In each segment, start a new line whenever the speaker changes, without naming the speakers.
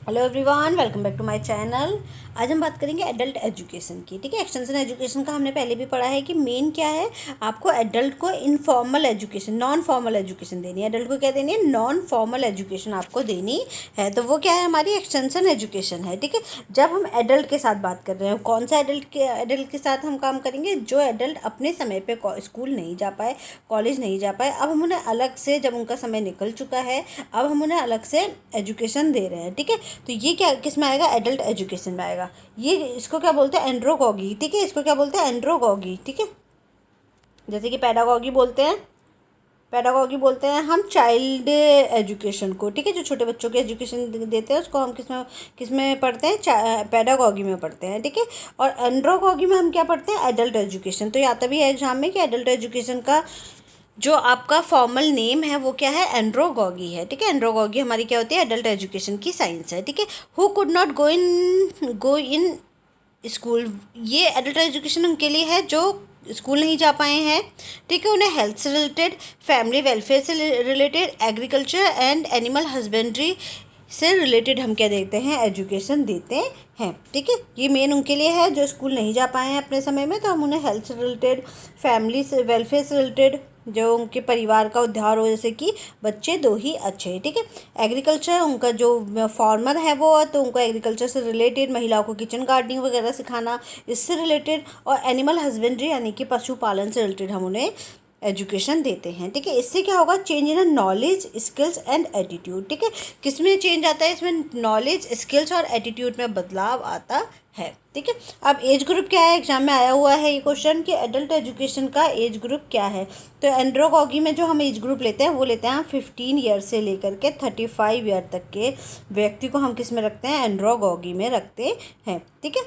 Hello everyone, welcome back to my channel. आज हम बात करेंगे एडल्ट एजुकेशन की। ठीक है, एक्सटेंशन एजुकेशन का हमने पहले भी पढ़ा है कि मेन क्या है, आपको एडल्ट को informal education, non formal education देनी है। एडल्ट को क्या देनी है? नॉन फॉर्मल एजुकेशन आपको देनी है। तो वो क्या है? हमारी एक्सटेंशन एजुकेशन है। ठीक है, जब हम एडल्ट के साथ बात कर रहे हैं, कौन सा एडल्ट के साथ हम काम करेंगे? जो एडल्ट अपने समय पर स्कूल नहीं जा पाए, कॉलेज नहीं जा पाए, अब हम उन्हें अलग से, जब उनका समय निकल चुका है, अब हम उन्हें अलग से एजुकेशन दे रहे हैं। ठीक है, तो ये क्या किस में आएगा? एडल्ट एजुकेशन में आएगा। ये इसको क्या बोलते हैं? एंड्रोगॉगी। ठीक है, इसको क्या बोलते हैं? एंड्रोगॉगी। ठीक है, जैसे कि पैडागॉगी बोलते हैं, पैडागॉगी बोलते हैं हम चाइल्ड एजुकेशन को। ठीक है, जो छोटे बच्चों के एजुकेशन देते हैं उसको हम किस में पढ़ते हैं? पैडागॉगी में पढ़ते हैं। ठीक है, और एंड्रोगॉगी में हम क्या पढ़ते हैं? Adult education. तो ये आता भी है एग्जाम में कि एडल्ट एजुकेशन का जो आपका फॉर्मल नेम है वो क्या है? एंड्रोगॉगी है। ठीक है, एंड्रोगॉगी हमारी क्या होती है? एडल्ट एजुकेशन की साइंस है। ठीक है, who could not go in school, ये एडल्ट एजुकेशन उनके लिए है जो स्कूल नहीं जा पाए हैं। ठीक है, उन्हें हेल्थ से रिलेटेड, फैमिली वेलफेयर से related, agriculture and animal husbandry से रिलेटेड हम क्या देते हैं? एजुकेशन देते हैं। ठीक है, ये मेन उनके लिए है जो स्कूल नहीं जा पाए हैं अपने समय में, तो हम उन्हें हेल्थ से रिलेटेड, फैमिली से वेलफेयर से रिलेटेड, जो उनके परिवार का उद्धार हो, जैसे कि बच्चे दो ही अच्छे। ठीक है, एग्रीकल्चर, उनका जो फार्मर है वो, तो उनको एग्रीकल्चर से रिलेटेड, महिलाओं को किचन गार्डनिंग वगैरह सिखाना, इससे रिलेटेड, और एनिमल हस्बेंड्री यानी कि पशुपालन से रिलेटेड हम उन्हें एजुकेशन देते हैं। ठीक है, इससे क्या होगा? Change in knowledge, skills and attitude. ठीक है, किस में चेंज आता है? इसमें नॉलेज, स्किल्स और एटीट्यूड में बदलाव आता है। ठीक है, अब एज ग्रुप क्या है? एग्जाम में आया हुआ है ये क्वेश्चन कि एडल्ट एजुकेशन का एज ग्रुप क्या है। तो एंड्रोगॉगी में जो हम एज ग्रुप लेते हैं वो लेते हैं हम 15 ईयर से लेकर के 35 ईयर तक के व्यक्ति को हम किस में रखते हैं? एंड्रोगॉगी में रखते हैं। ठीक है,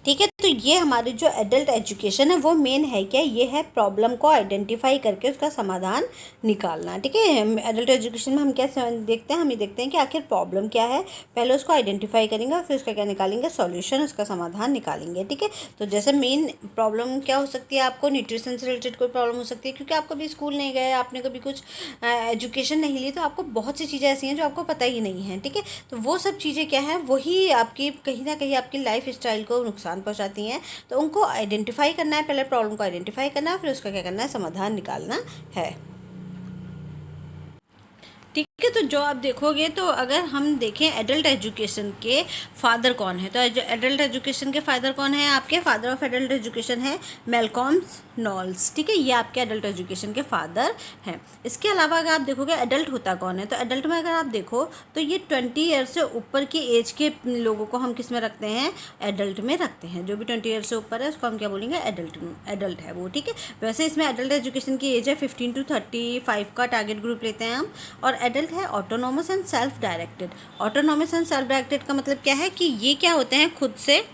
ठीक है, तो ये हमारी जो एडल्ट एजुकेशन है वो मेन है क्या? ये है प्रॉब्लम को आइडेंटिफाई करके उसका समाधान निकालना। ठीक है, एडल्ट एजुकेशन में हम क्या देखते हैं? हम ये देखते हैं कि आखिर प्रॉब्लम क्या है, पहले उसको आइडेंटिफाई करेंगे और फिर उसका क्या निकालेंगे? सॉल्यूशन, उसका समाधान निकालेंगे। ठीक है, तो जैसे मेन प्रॉब्लम क्या हो सकती है? आपको न्यूट्रिशन से रिलेटेड कोई प्रॉब्लम हो सकती है, क्योंकि आप कभी स्कूल नहीं गए, आपने कभी कुछ एजुकेशन नहीं ली, तो आपको बहुत सी चीज़ें ऐसी हैं जो आपको पता ही नहीं है। ठीक है, तो वो सब चीज़ें क्या है? वही आपकी कहीं ना कहीं आपकी लाइफ स्टाइल को नुकसान पहुंचाती हैं। तो उनको आइडेंटिफाई करना है, पहले प्रॉब्लम को आइडेंटिफाई करना है, फिर उसका क्या करना है? समाधान निकालना है। ठीक है, तो जो आप देखोगे, तो अगर हम देखें एडल्ट एजुकेशन के फादर कौन है, तो एडल्ट एजुकेशन के फादर कौन है? आपके फादर ऑफ एडल्ट एजुकेशन है मैलकॉम नॉल्स। ठीक है, ये आपके एडल्ट एजुकेशन के फादर हैं। इसके अलावा अगर आप देखोगे एडल्ट होता कौन है, तो एडल्ट में अगर आप देखो तो ये 20 ईयर से ऊपर की एज के लोगों को हम किस में रखते हैं? एडल्ट में रखते हैं। जो भी 20 ईयर से ऊपर है उसको हम क्या बोलेंगे? एडल्ट है वो। ठीक है, वैसे इसमें एडल्ट एजुकेशन की एज है 15 to 35 का टारगेट ग्रुप लेते हैं हम। और एडल्ट है autonomous and self directed. Autonomous and self directed का मतलब क्या है? कि ये क्या होते हैं? खुद से,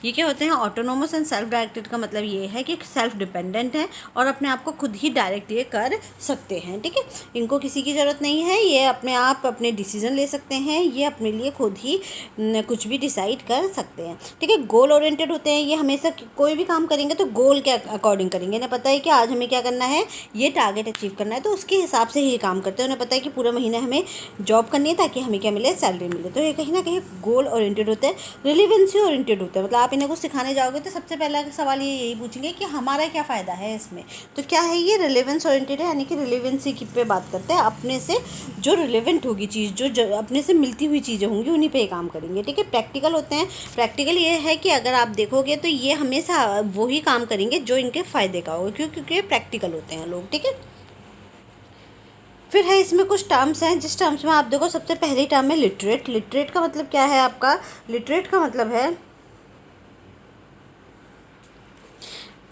ये क्या होते हैं? ऑटोनोमस एंड सेल्फ डायरेक्टेड का मतलब ये है कि सेल्फ डिपेंडेंट हैं और अपने आप को खुद ही डायरेक्ट ये कर सकते हैं। ठीक है, इनको किसी की ज़रूरत नहीं है, ये अपने आप अपने डिसीजन ले सकते हैं, ये अपने लिए खुद ही कुछ भी डिसाइड कर सकते हैं। ठीक है, गोल ओरिएंटेड होते हैं, ये हमेशा कोई भी काम करेंगे तो गोल के अकॉर्डिंग करेंगे। इन्हें पता है कि आज हमें क्या करना है, ये टारगेट अचीव करना है, तो उसके हिसाब से ही काम करते हैं। उन्हें पता है कि पूरे महीने हमें जॉब करनी है ताकि हमें क्या मिले? सैलरी मिले। तो ये कहीं ना कहीं गोल ओरिएंटेड होते हैं। रिलेवेंसी ओरिएंटेड होते हैं, मतलब आप इन्हें कुछ सिखाने जाओगे तो सबसे पहला सवाल ये यही पूछेंगे कि हमारा क्या फ़ायदा है इसमें। तो क्या है ये? रिलेवेंस ओरिएंटेड है, यानी कि रिलेवेंसी की पे बात करते हैं। अपने से जो रिलेवेंट होगी चीज़, जो अपने से मिलती हुई चीज़ें होंगी उन्हीं पे काम करेंगे। ठीक है, प्रैक्टिकल होते हैं। प्रैक्टिकल ये है कि अगर आप देखोगे तो ये हमेशा वही काम करेंगे जो इनके फ़ायदे का होगा, क्योंकि प्रैक्टिकल होते हैं लोग। ठीक है, फिर है इसमें कुछ टर्म्स हैं, जिस टर्म्स में आप देखो सबसे पहली टर्म है लिटरेट। लिटरेट का मतलब क्या है आपका? लिटरेट का मतलब है,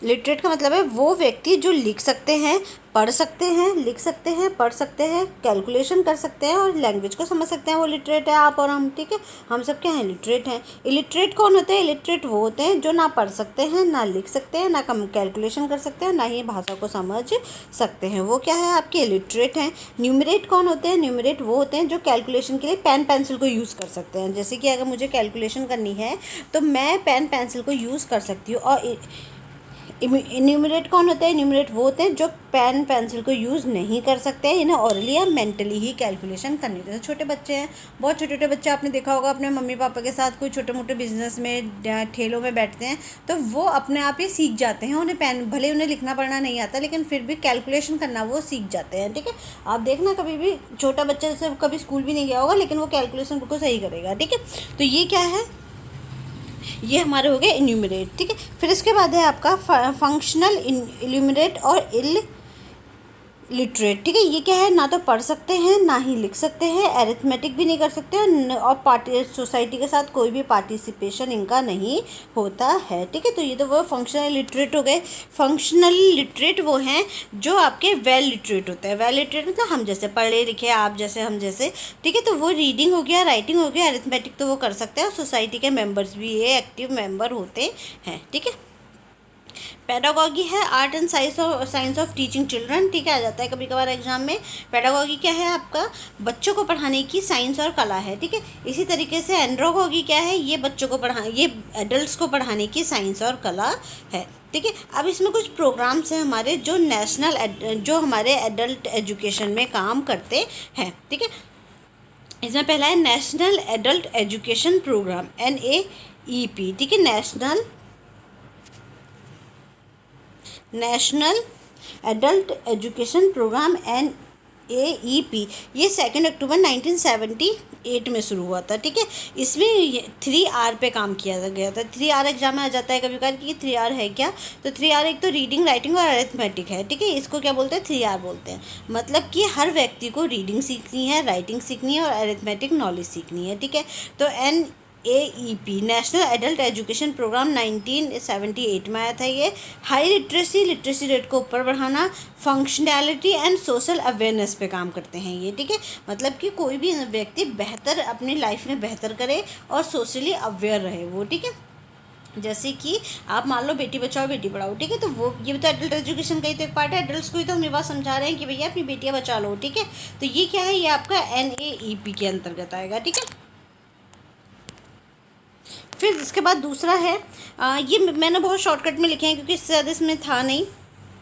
लिटरेट का मतलब है वो व्यक्ति जो लिख सकते हैं, पढ़ सकते हैं, लिख सकते हैं, पढ़ सकते हैं, कैलकुलेशन कर सकते हैं और लैंग्वेज को समझ सकते हैं, वो लिटरेट है। आप और हम, ठीक है, हम सब क्या हैं? लिटरेट हैं। इलिटरेट कौन होते हैं? इलिटरेट वो होते हैं जो ना पढ़ सकते हैं, ना लिख सकते हैं, ना कम कैलकुलेशन कर सकते हैं, ना ही भाषा को समझ सकते हैं, वो क्या है? आपके इलिटरेट हैं। न्यूमरेट कौन होते हैं? न्यूमरेट वो होते हैं जो कैलकुलेशन के लिए पेन पेंसिल को यूज़ कर सकते हैं। जैसे कि अगर मुझे कैलकुलेशन करनी है तो मैं पेन पेंसिल को यूज़ कर सकती हूँ। और इन्यूमरेट कौन होता है? इन्यूमरेट वो होते हैं जो पेन पेंसिल को यूज़ नहीं कर सकते हैं, इन्हें ऑरली या मेंटली ही कैलकुलेशन करनी होती है। जैसे छोटे बच्चे हैं, बहुत छोटे छोटे बच्चे आपने देखा होगा अपने मम्मी पापा के साथ कोई छोटे मोटे बिजनेस में ठेलों में बैठते हैं, तो वो अपने आप ही सीख जाते हैं। उन्हें पेन, भले उन्हें लिखना पढ़ना नहीं आता, लेकिन फिर भी कैलकुलेशन करना वो सीख जाते हैं। ठीक है, आप देखना कभी भी छोटा बच्चा जैसे कभी स्कूल भी नहीं गया होगा, लेकिन वो कैलकुलेशन बिल्कुल सही करेगा। ठीक है, तो ये क्या है? ये हमारे हो गए इन्यूमरेट। ठीक है, फिर इसके बाद है आपका फंक्शनल इल्यूमरेट और लिटरेट। ठीक है, ये क्या है? ना तो पढ़ सकते हैं ना ही लिख सकते हैं, एरिथमेटिक भी नहीं कर सकते हैं, और पार्टी सोसाइटी के साथ कोई भी पार्टिसिपेशन इनका नहीं होता है। ठीक है, तो ये तो वो फंक्शनल लिटरेट हो गए। फंक्शनल लिटरेट वो हैं जो आपके वेल लिटरेट होते हैं। वेल लिटरेट मतलब हम जैसे पढ़े लिखे, आप जैसे, हम जैसे। ठीक है, तो वो रीडिंग हो गया, राइटिंग हो गया, एरिथमेटिक तो वो कर सकते हैं, और सोसाइटी के मेम्बर्स भी ये एक्टिव मेम्बर होते हैं। ठीक है, पेडागॉगी है art and science of teaching children. ठीक है, आ जाता है कभी कभार एग्जाम में। पेडागॉगी क्या है? आपका बच्चों को पढ़ाने की साइंस और कला है। ठीक है, इसी तरीके से एंड्रोगॉगी क्या है? ये बच्चों को ये एडल्ट्स को पढ़ाने की साइंस और कला है। ठीक है, अब इसमें कुछ प्रोग्राम्स हैं हमारे जो हमारे एडल्ट एजुकेशन में काम करते हैं। ठीक है, इसमें पहला है national adult education programme, NAEP। ठीक है, national adult education programme, NAEP। ये 2 अक्टूबर 1978 में शुरू हुआ था। ठीक है, इसमें 3R पे काम किया गया था। 3R एग्जाम में आ जाता है कभी कभार कि 3R है क्या? तो 3R एक तो रीडिंग, राइटिंग और अरिथमेटिक है। ठीक है, इसको क्या बोलते हैं? 3R बोलते हैं। मतलब कि हर व्यक्ति को रीडिंग सीखनी है, राइटिंग सीखनी है और अरिथमेटिक नॉलेज सीखनी है। ठीक है, तो NAEP national adult education programme 1978 में आया था। ये हाई लिटरेसी रेट को ऊपर बढ़ाना, फंक्शनैलिटी एंड सोशल अवेयरनेस पे काम करते हैं ये। ठीक है, मतलब कि कोई भी व्यक्ति बेहतर अपनी लाइफ में बेहतर करे और सोशली अवेयर रहे वो। ठीक है, जैसे कि आप मान लो बेटी बचाओ बेटी पढ़ाओ। ठीक है, तो वो ये भी तो एडल्ट एजुकेशन का ही तो एक पार्ट है। एडल्ट्स को ही तो हम ये बात समझा रहे हैं कि भैया अपनी बेटियाँ बचा लो। ठीक है, तो ये क्या है? ये आपका NAEP के अंतर्गत आएगा। ठीक है, फिर इसके बाद दूसरा है, ये मैंने बहुत शॉर्टकट में लिखे हैं क्योंकि इससे ज़्यादा इसमें था नहीं,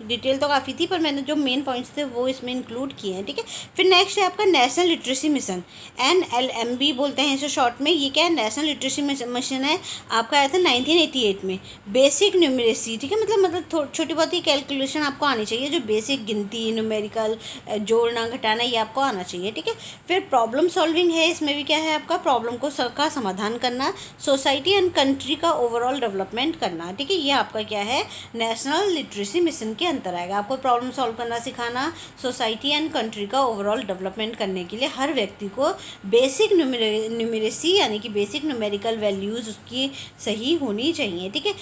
डिटेल तो काफ़ी थी, पर मैंने जो मेन पॉइंट्स थे वो इसमें इंक्लूड किए हैं। ठीक है, फिर नेक्स्ट है आपका नेशनल लिटरेसी मिशन, NLMB बोलते हैं इसे शॉर्ट में। ये क्या है? नेशनल लिटरेसी मिशन है, आपका आया था 1988 में। Basic numeracy. ठीक है, मतलब छोटी बहुत ही कैलकुलेशन आपको आनी चाहिए, जो बेसिक गिनती, न्यूमेरिकल, जोड़ना घटाना, ये आपको आना चाहिए। ठीक है, फिर प्रॉब्लम सॉल्विंग है, इसमें भी क्या है आपका? प्रॉब्लम का समाधान करना, सोसाइटी एंड कंट्री का ओवरऑल डेवलपमेंट करना। ठीक है, ये आपका क्या है? नेशनल लिटरेसी मिशन के अंतर आएगा। आपको प्रॉब्लम सॉल्व करना सिखाना, सोसाइटी एंड कंट्री का ओवरऑल डेवलपमेंट करने के लिए हर व्यक्ति को बेसिक न्यूमेरेसी यानी कि बेसिक न्यूमेरिकल वैल्यूज़ उसकी सही होनी चाहिए। ठीक है,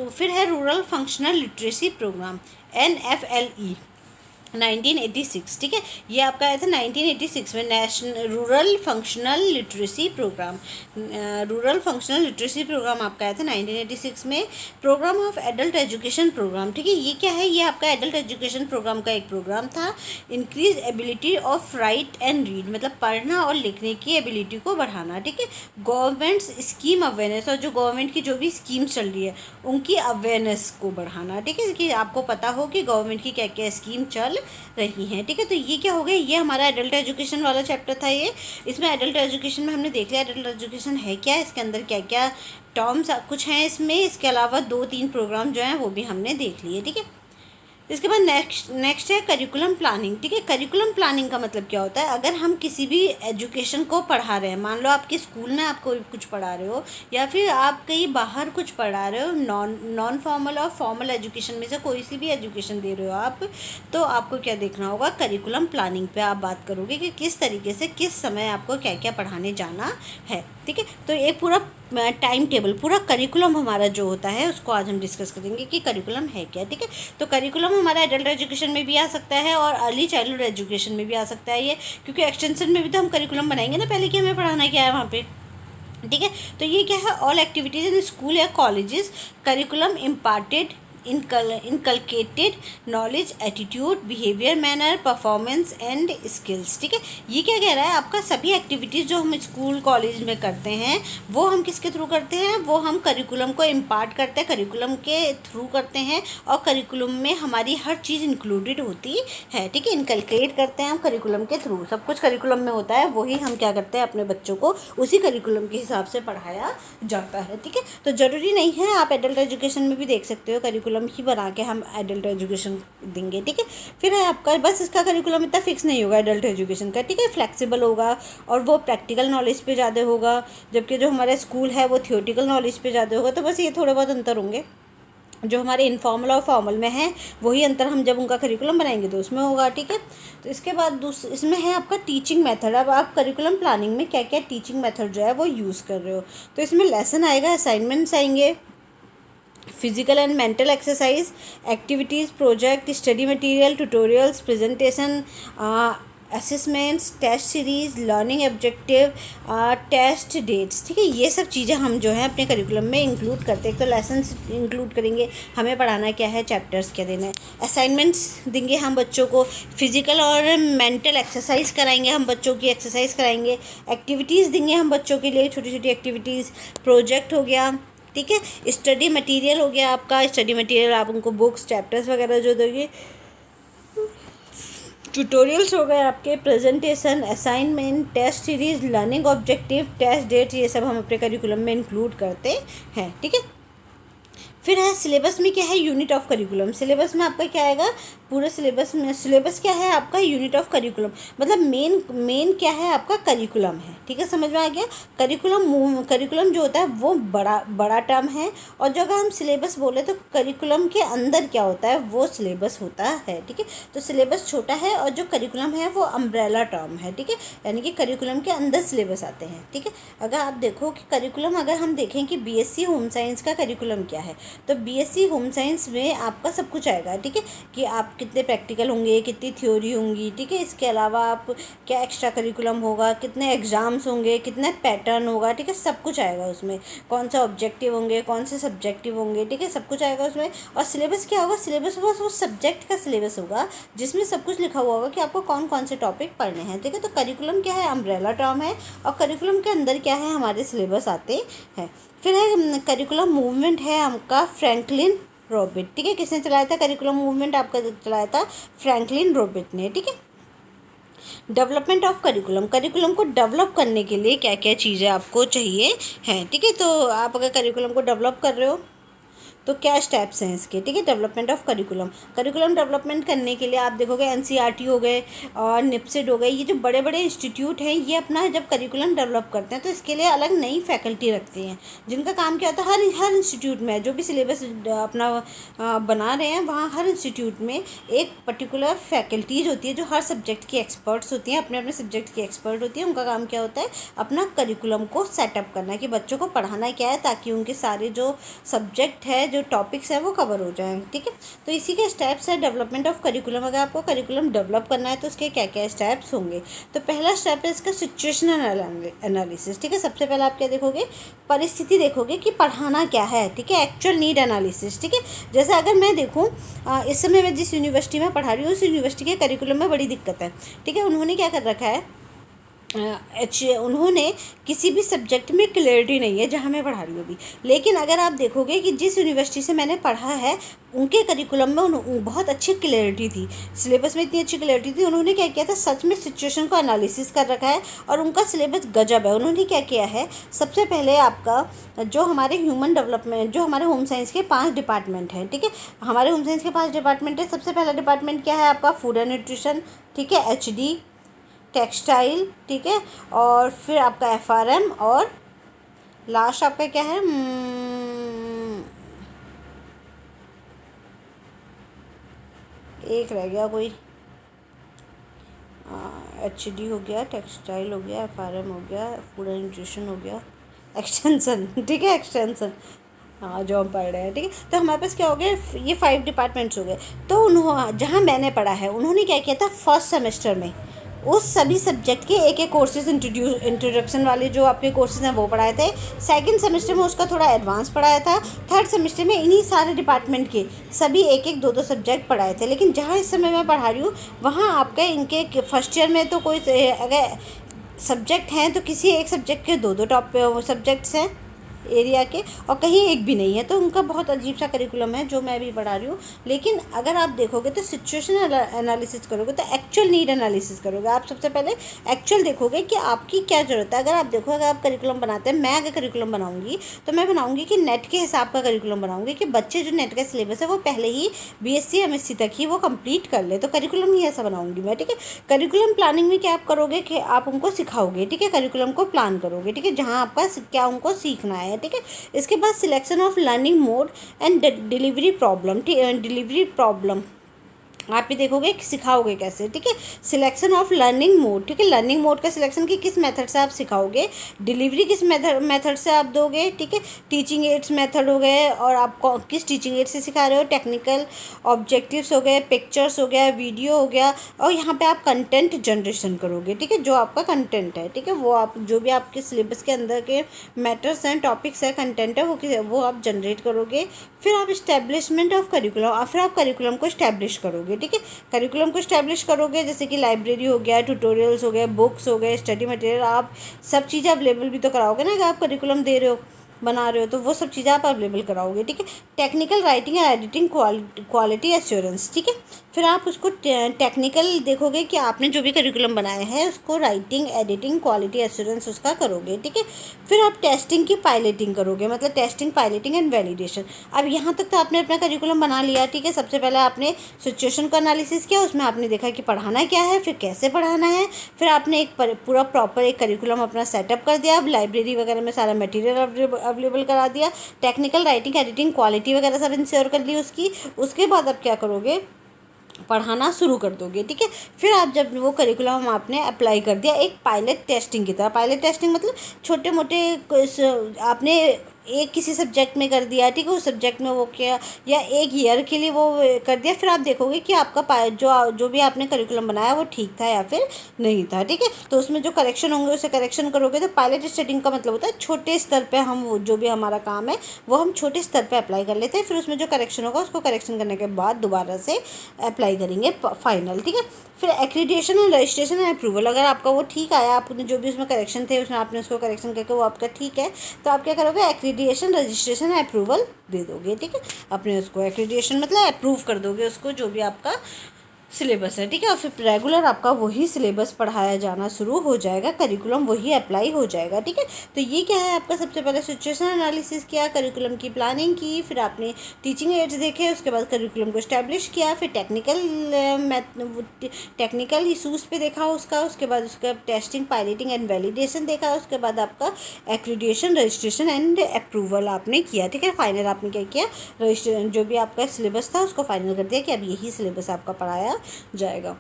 फिर है rural functional literacy programme, NFLE 1986। ठीक है, ये आपका आया था 1986 में, national rural functional literacy programme. Rural functional literacy programme आपका आया था 1986 में। Programme of adult education programme. ठीक है, ये क्या है? ये आपका एडल्ट एजुकेशन प्रोग्राम का एक प्रोग्राम था। Increase ability of right and read, मतलब पढ़ना और लिखने की एबिलिटी को बढ़ाना। ठीक है, गवर्नमेंट स्कीम अवेयरनेस, और जो गवर्नमेंट की जो भी स्कीम चल रही है उनकी अवेयरनेस को बढ़ाना। ठीक है, कि आपको पता हो कि गवर्नमेंट की क्या क्या स्कीम चल रही हैं। ठीक है, तो ये क्या हो गया? ये हमारा एडल्ट एजुकेशन वाला चैप्टर था। ये इसमें एडल्ट एजुकेशन में हमने देख लिया एडल्ट एजुकेशन है क्या, इसके अंदर क्या क्या टर्म्स कुछ हैं इसमें। इसके अलावा 2-3 प्रोग्राम जो हैं वो भी हमने देख लिए। ठीक है, इसके बाद नेक्स्ट है करिकुलम प्लानिंग। ठीक है, करिकुलम प्लानिंग का मतलब क्या होता है? अगर हम किसी भी एजुकेशन को पढ़ा रहे हैं, मान लो आपके स्कूल में आप कोई कुछ पढ़ा रहे हो या फिर आप कहीं बाहर कुछ पढ़ा रहे हो, नॉन फॉर्मल और फॉर्मल एजुकेशन में से कोई सी भी एजुकेशन दे रहे हो आप, तो आपको क्या देखना होगा? करिकुलम प्लानिंग पे आप बात करोगे कि किस तरीके से किस समय आपको क्या क्या पढ़ाने जाना है। ठीक है, तो एक पूरा टाइम टेबल, पूरा करिकुलम हमारा जो होता है उसको आज हम डिस्कस करेंगे कि करिकुलम है क्या। ठीक है, तो करिकुलम हमारा एडल्ट एजुकेशन में भी आ सकता है और अर्ली चाइल्डहुड एजुकेशन में भी आ सकता है ये, क्योंकि एक्सटेंशन में भी तो हम करिकुलम बनाएंगे ना पहले कि हमें पढ़ाना क्या है वहाँ पे। ठीक है, तो ये क्या है? ऑल एक्टिविटीज़ इन स्कूल या colleges curriculum imparted inculcated knowledge, attitude, behaviour, manner, performance and skills. ठीक है, ये क्या कह रहा है, आपका सभी एक्टिविटीज़ जो हम स्कूल कॉलेज में करते हैं वो हम किसके थ्रू करते हैं, वो हम करिकुलम को इम्पार्ट करते हैं, करिकुलम के थ्रू करते हैं, और करिकुलम में हमारी हर चीज़ इंक्लूडेड होती है। ठीक है, इनकलकेट करते हैं हम करिकुलम के थ्रू, सब कुछ करिकुलम में होता है, वही हम क्या करते हैं, अपने बच्चों को उसी करिकुलम के हिसाब से पढ़ाया जाता है। ठीक है, तो ज़रूरी नहीं है, आप एडल्ट एजुकेशन में भी देख सकते हो करिकुलम ही बना के हम एडल्ट एजुकेशन देंगे। ठीक है, फिर है आपका बस इसका करिकुलम इतना फिक्स नहीं होगा एडल्ट एजुकेशन का। ठीक है, फ्लेक्सिबल होगा और वो प्रैक्टिकल नॉलेज पे ज़्यादा होगा, जबकि जो हमारा स्कूल है वो थियोरेटिकल नॉलेज पे ज़्यादा होगा। तो बस ये थोड़े बहुत अंतर होंगे, जो हमारे इनफॉर्मल और फॉर्मल में है वही अंतर हम जब उनका करिकुलम बनाएंगे तो उसमें होगा। ठीक है, तो इसके बाद इसमें है आपका टीचिंग मेथड। अब आप करिकुलम प्लानिंग में क्या क्या टीचिंग मेथड जो है वो यूज़ कर रहे हो, तो इसमें लेसन आएगा, असाइनमेंट्स आएंगे, physical and mental exercise, activities, project, study material, tutorials, presentation, assessments, test series, learning objective, test dates. ठीक है, ये सब चीज़ें हम जो है अपने करिकुलम में इंक्लूड करते हैं। एक तो लेसन्स इंक्लूड करेंगे, हमें पढ़ाना क्या है, चैप्टर्स क्या देना है, असाइनमेंट्स देंगे हम बच्चों को, फिजिकल और मेंटल एक्सरसाइज कराएंगे, हम बच्चों की एक्सरसाइज कराएंगे, एक्टिविटीज़ देंगे हम बच्चों के लिए, छोटी छोटी एक्टिविटीज़, प्रोजेक्ट हो गया। ठीक है, स्टडी मटेरियल हो गया आपका, स्टडी मटेरियल आप उनको बुक्स, चैप्टर्स वगैरह जो दोगे, ट्यूटोरियल्स हो गए आपके, presentation, assignment, test series, learning objective, test date, ये सब हम अपने करिकुलम में इंक्लूड करते हैं। ठीक है, फिर है सिलेबस में क्या है, यूनिट ऑफ करिकुलम। सिलेबस में आपका क्या आएगा, पूरे सिलेबस में, सिलेबस क्या है आपका, यूनिट ऑफ करिकुलम, मतलब मेन क्या है आपका, करिकुलम है। ठीक है, समझ में आ गया। करिकुलम जो होता है वो बड़ा टर्म है, और जो अगर हम सिलेबस बोले तो करिकुलम के अंदर क्या होता है वो सिलेबस होता है। ठीक है, तो सिलेबस छोटा है और जो करिकुलम है वो अम्ब्रेला टर्म है। ठीक है, यानी कि करिकुलम के अंदर सिलेबस आते हैं। ठीक है, अगर आप देखो कि करिकुलम, अगर हम देखें कि बीएससी होम साइंस का करिकुलम क्या है, तो बीएससी होम साइंस में आपका सब कुछ आएगा। ठीक है, कि आप कितने प्रैक्टिकल होंगे, कितनी थ्योरी होंगी। ठीक है, इसके अलावा आप क्या एक्स्ट्रा करिकुलम होगा, कितने एग्ज़ाम्स होंगे, कितने पैटर्न होगा। ठीक है, सब कुछ आएगा उसमें, कौन सा ऑब्जेक्टिव होंगे, कौन से सब्जेक्टिव होंगे। ठीक है, सब कुछ आएगा उसमें। और सिलेबस क्या होगा, सिलेबस होगा वो सब्जेक्ट का सिलेबस होगा, जिसमें सब कुछ लिखा हुआ होगा कि आपको कौन कौन से टॉपिक पढ़ने हैं। ठीक है, तो करिकुलम क्या है, अम्ब्रेला टर्म है, और करिकुलम के अंदर क्या है, हमारे सिलेबस आते हैं। फिर है करिकुलम मूवमेंट है आपका फ्रैंकलिन रॉबिट। ठीक है, किसने चलाया था करिकुलम मूवमेंट, आपका चलाया था फ्रैंकलिन रॉबिट ने। ठीक है, डेवलपमेंट ऑफ करिकुलम, करिकुलम को डेवलप करने के लिए क्या क्या चीज़ें आपको चाहिए हैं। ठीक है, तो आप अगर करिकुलम को डेवलप कर रहे हो तो क्या स्टेप्स हैं इसके। ठीक है, डेवलपमेंट ऑफ करिकुलम डेवलपमेंट करने के लिए आप देखोगे एनसीईआरटी हो गए और निप्सिड हो गए, ये जो बड़े बड़े इंस्टीट्यूट हैं, ये अपना जब करिकुलम डेवलप करते हैं तो इसके लिए अलग नई फैकल्टी रखते हैं, जिनका काम क्या होता है, हर इंस्टीट्यूट में जो भी सिलेबस अपना बना रहे हैं, वहाँ हर इंस्टीट्यूट में एक पर्टिकुलर फैकल्टीज होती है जो हर सब्जेक्ट की एक्सपर्ट्स होती हैं, अपने अपने सब्जेक्ट की एक्सपर्ट होती हैं। उनका काम क्या होता है, अपना करिकुलम को सेटअप करना, कि बच्चों को पढ़ाना क्या है, ताकि उनके सारे जो सब्जेक्ट है, जो टॉपिक्स है वो कवर हो जाएं। ठीक है, तो इसी के स्टेप्स है डेवलपमेंट ऑफ करिकुलम। अगर आपको करिकुलम डेवलप करना है तो उसके क्या क्या स्टेप्स होंगे, तो पहला स्टेप है इसका सिचुएशनल एनालिसिस। ठीक है, सबसे पहले आप क्या देखोगे, परिस्थिति देखोगे कि पढ़ाना क्या है। ठीक है, एक्चुअल नीड एनालिसिस। ठीक है, जैसे अगर मैं देखूँ इस समय मैं जिस यूनिवर्सिटी में पढ़ा रही हूँ, उस यूनिवर्सिटी के करिकुलम में बड़ी दिक्कत है। ठीक है, उन्होंने क्या कर रखा है, उन्होंने किसी भी सब्जेक्ट में क्लैरिटी नहीं है जहाँ मैं पढ़ा रही हूँ अभी। लेकिन अगर आप देखोगे कि जिस यूनिवर्सिटी से मैंने पढ़ा है, उनके करिकुलम में बहुत अच्छी क्लैरिटी थी, सिलेबस में इतनी अच्छी क्लैरिटी थी। उन्होंने क्या किया था, सच में सिचुएशन को एनालिसिस कर रखा है, और उनका सिलेबस गजब है। उन्होंने क्या किया है, सबसे पहले आपका जो हमारे ह्यूमन डेवलपमेंट, जो हमारे होम साइंस के 5 डिपार्टमेंट हैं। ठीक है, हमारे होम साइंस के 5 डिपार्टमेंट है। सबसे पहला डिपार्टमेंट क्या है आपका, फूड एंड न्यूट्रिशन। ठीक है, एचडी, टेक्सटाइल। ठीक है, और फिर आपका एफआरएम, और लास्ट आपका क्या है, एक रह गया कोई, एचडी हो गया, टेक्सटाइल हो गया, एफआरएम हो गया, फूड एंड न्यूट्रिशन हो गया, एक्सटेंशन। ठीक है, एक्सटेंशन, हाँ जो हम पढ़ रहे हैं। ठीक है, तो हमारे पास क्या हो गया, ये 5 डिपार्टमेंट्स हो गए। तो जहाँ मैंने पढ़ा है, उन्होंने क्या किया था, फर्स्ट सेमेस्टर में उस सभी सब्जेक्ट के एक एक कोर्सेज इंट्रोडक्शन वाले जो आपके कोर्सेज हैं वो पढ़ाए थे। सेकंड सेमेस्टर में उसका थोड़ा एडवांस पढ़ाया था। थर्ड सेमेस्टर में इन्हीं सारे डिपार्टमेंट के सभी एक एक दो दो सब्जेक्ट पढ़ाए थे। लेकिन जहाँ इस समय मैं पढ़ा रही हूँ वहाँ आपके इनके फर्स्ट ईयर में तो कोई अगर सब्जेक्ट हैं तो किसी एक सब्जेक्ट के दो दो टॉप सब्जेक्ट्स हैं एरिया के, और कहीं एक भी नहीं है। तो उनका बहुत अजीब सा करिकुलम है जो मैं भी पढ़ा रही हूँ। लेकिन अगर आप देखोगे तो सिचुएशन एनालिसिस करोगे तो एक्चुअल नीड एनालिसिस करोगे। आप सबसे पहले एक्चुअल देखोगे कि आपकी क्या ज़रूरत है। अगर आप देखो, अगर आप करिकुलम बनाते हैं, मैं अगर करिकुलम बनाऊँगी तो मैं बनाऊँगी कि नेट के हिसाब का करिकुलम बनाऊँगी कि बच्चे जो नेट का सिलेबस है वो पहले ही BSc MSc तक ही वो कंप्लीट कर ले। तो करिकुलम ही ऐसा बनाऊँगी मैं, ठीक है। करिकुलम प्लानिंग में क्या आप करोगे कि आप उनको सिखाओगे, ठीक है। करिकुलम को प्लान करोगे, ठीक है, जहाँ आपका क्या उनको सीखना है, ठीक है। इसके बाद selection of learning mode and delivery problem आप ये देखोगे कि सिखाओगे कैसे, ठीक है। सिलेक्शन ऑफ लर्निंग मोड, ठीक है। लर्निंग मोड का सिलेक्शन कि किस मेथड से आप सिखाओगे, डिलीवरी किस मेथड से आप दोगे, ठीक है। टीचिंग एड्स मेथड हो गए और आप किस टीचिंग एड से सिखा रहे हो, टेक्निकल ऑब्जेक्टिव्स हो गए, पिक्चर्स हो गया, वीडियो हो गया, और यहाँ पे आप कंटेंट जनरेशन करोगे, ठीक है। जो आपका कंटेंट है, ठीक है, वो आप जो भी आपके सिलेबस के अंदर के मैटर्स हैं, टॉपिक्स है, कंटेंट है, वो आप जनरेट करोगे। फिर आप इस्टेब्लिशमेंट ऑफ करिकुलम, और फिर आप करिकुलम को इस्टेब्लिश करोगे, ठीक है। करिकुलम को इस्टेब्लिश करोगे जैसे कि लाइब्रेरी हो गया, ट्यूटोरियल्स हो गए, बुक्स हो गए, स्टडी मटेरियल, आप सब चीज़ें अवेलेबल भी तो कराओगे ना। अगर आप करिकुलम दे रहे हो, बना रहे हो, तो वो सब चीज़ें आप अवेलेबल कराओगे, ठीक है। Technical writing and editing quality assurance, ठीक है। फिर आप उसको टेक्निकल देखोगे कि आपने जो भी करिकुलम बनाया है उसको राइटिंग, एडिटिंग, क्वालिटी एश्योरेंस उसका करोगे, ठीक है। फिर आप टेस्टिंग की पायलटिंग करोगे, मतलब टेस्टिंग, पायलटिंग एंड वैलिडेशन। अब यहाँ तक तो आपने अपना करिकुलम बना लिया, ठीक है। सबसे पहले आपने सिचुएशन का एनालिसिस किया, उसमें आपने देखा कि पढ़ाना क्या है, फिर कैसे पढ़ाना है, फिर आपने एक पूरा प्रॉपर एक करिकुलम अपना सेटअप कर दिया। अब लाइब्रेरी वगैरह में सारा मटेरियल अवेलेबल करा दिया, टेक्निकल राइटिंग, एडिटिंग, क्वालिटी वगैरह सब इंश्योर कर ली उसकी। उसके बाद आप क्या करोगे, पढ़ाना शुरू कर दोगे, ठीक है। फिर आप जब वो करिकुलम आपने अप्लाई कर दिया एक पायलट टेस्टिंग की तरह, पायलट टेस्टिंग मतलब छोटे मोटे आपने एक किसी सब्जेक्ट में कर दिया, ठीक है, उस सब्जेक्ट में वो किया, या एक ईयर के लिए वो कर दिया। फिर आप देखोगे कि आपका जो भी आपने करिकुलम बनाया वो ठीक था या फिर नहीं था, ठीक है। तो उसमें जो करेक्शन होंगे उसे करेक्शन करोगे। तो पायलट टेस्टिंग का मतलब होता है छोटे स्तर पे हम जो भी हमारा काम है वो हम छोटे स्तर पे अप्लाई कर लेते हैं, फिर उसमें जो करेक्शन होगा उसको करेक्शन करने के बाद दोबारा से अप्लाई करेंगे फाइनल, ठीक है। फिर accreditation and registration and approval, अगर आपका वो ठीक आया, आपने जो भी उसमें करेक्शन थे उसमें आपने उसको करेक्शन करके वो आपका ठीक है, तो आप क्या करोगे, एक्रीडिएशन, रजिस्ट्रेशन एंड अप्रूवल दे दोगे, ठीक है। अपने उसको एक्रीडिएशन मतलब अप्रूव कर दोगे उसको जो भी आपका सिलेबस है, ठीक है। और फिर रेगुलर आपका वही सिलेबस पढ़ाया जाना शुरू हो जाएगा, करिकुलम वही अप्लाई हो जाएगा, ठीक है। तो ये क्या है आपका, सबसे पहले सिचुएशन एनालिसिस किया, करिकुलम की प्लानिंग की, फिर आपने टीचिंग एड्स देखे, उसके बाद करिकुलम को इस्टेब्लिश किया, फिर टेक्निकल इशूज़ पे देखा उसका, उसके बाद उसका टेस्टिंग, पायलटिंग एंड वैलिडेशन देखा, उसके बाद आपका एक्रीडिएशन, रजिस्ट्रेशन एंड अप्रूवल आपने किया, ठीक है। फाइनल आपने क्या किया, रजिस्ट्रेशन जो भी आपका सिलेबस था उसको फाइनल कर दिया कि अब यही सिलेबस आपका पढ़ाया जाएगा।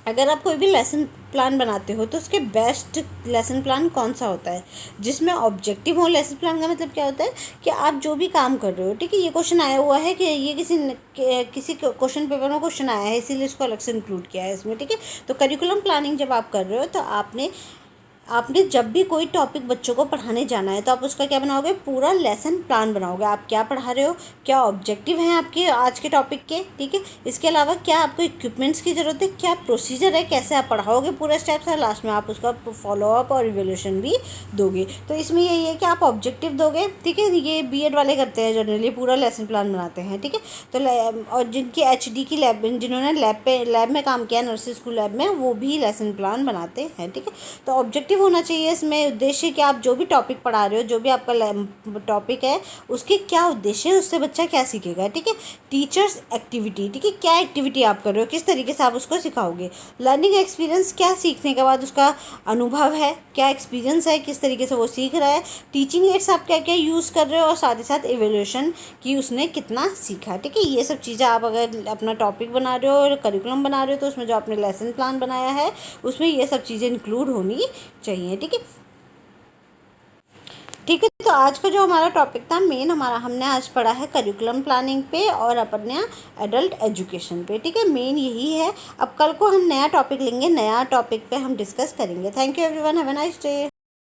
अगर आप कोई भी लेसन प्लान बनाते हो तो उसके बेस्ट लेसन प्लान कौन सा होता है, जिसमें ऑब्जेक्टिव हो। लेसन प्लान का मतलब क्या होता है कि आप जो भी काम कर रहे हो, ठीक है, ये क्वेश्चन आया हुआ है कि ये किसी क्वेश्चन पेपर में क्वेश्चन आया है, इसीलिए इसको अलग से इंक्लूड किया है इसमें, ठीक है। तो करिकुलम प्लानिंग जब आप कर रहे हो तो आपने जब भी कोई टॉपिक बच्चों को पढ़ाने जाना है तो आप उसका क्या बनाओगे, पूरा लेसन प्लान बनाओगे। आप क्या पढ़ा रहे हो, क्या ऑब्जेक्टिव हैं आपके आज के टॉपिक के, ठीक है। इसके अलावा क्या आपको इक्विपमेंट्स की ज़रूरत है, क्या प्रोसीजर है, कैसे आप पढ़ाओगे पूरा स्टेप्स है, लास्ट में आप उसका फॉलोअप और रिवोल्यूशन भी दोगे। तो इसमें यही है कि आप ऑब्जेक्टिव दोगे, ठीक है। ये BEd वाले करते हैं जनरली, पूरा लेसन प्लान बनाते हैं, ठीक है। तो और जिनकी HD की लैब, जिन्होंने लैब में काम किया नर्सिंग स्कूल लैब में, वो भी लेसन प्लान बनाते हैं, ठीक है। तो ऑब्जेक्टिव होना चाहिए इसमें उद्देश्य कि आप जो भी टॉपिक पढ़ा रहे हो, जो भी आपका टॉपिक है उसके क्या उद्देश्य है, उससे बच्चा क्या सीखेगा, ठीक है। टीचर्स एक्टिविटी, ठीक है, क्या एक्टिविटी आप कर रहे हो, किस तरीके से आप उसको सिखाओगे। लर्निंग एक्सपीरियंस, क्या सीखने के बाद उसका अनुभव है, क्या एक्सपीरियंस है, किस तरीके से वो सीख रहा है। टीचिंग एड्स आप क्या क्या यूज़ कर रहे हो, और साथ ही साथ इवेल्यूशन कि उसने कितना सीखा, ठीक है। ये सब चीज़ें आप अगर अपना टॉपिक बना रहे हो और करिकुलम बना रहे हो तो उसमें जो आपने लेसन प्लान बनाया है उसमें ये सब चीज़ें इंक्लूड होनी चाहिए, ठीक है। ठीक है, तो आज का जो हमारा टॉपिक था मेन हमारा, हमने आज पढ़ा है करिकुलम प्लानिंग पे और अपने एडल्ट एजुकेशन पे। ठीक है, मेन यही है। अब कल को हम नया टॉपिक लेंगे, नया टॉपिक पे हम डिस्कस करेंगे। Thank you everyone, have a nice day.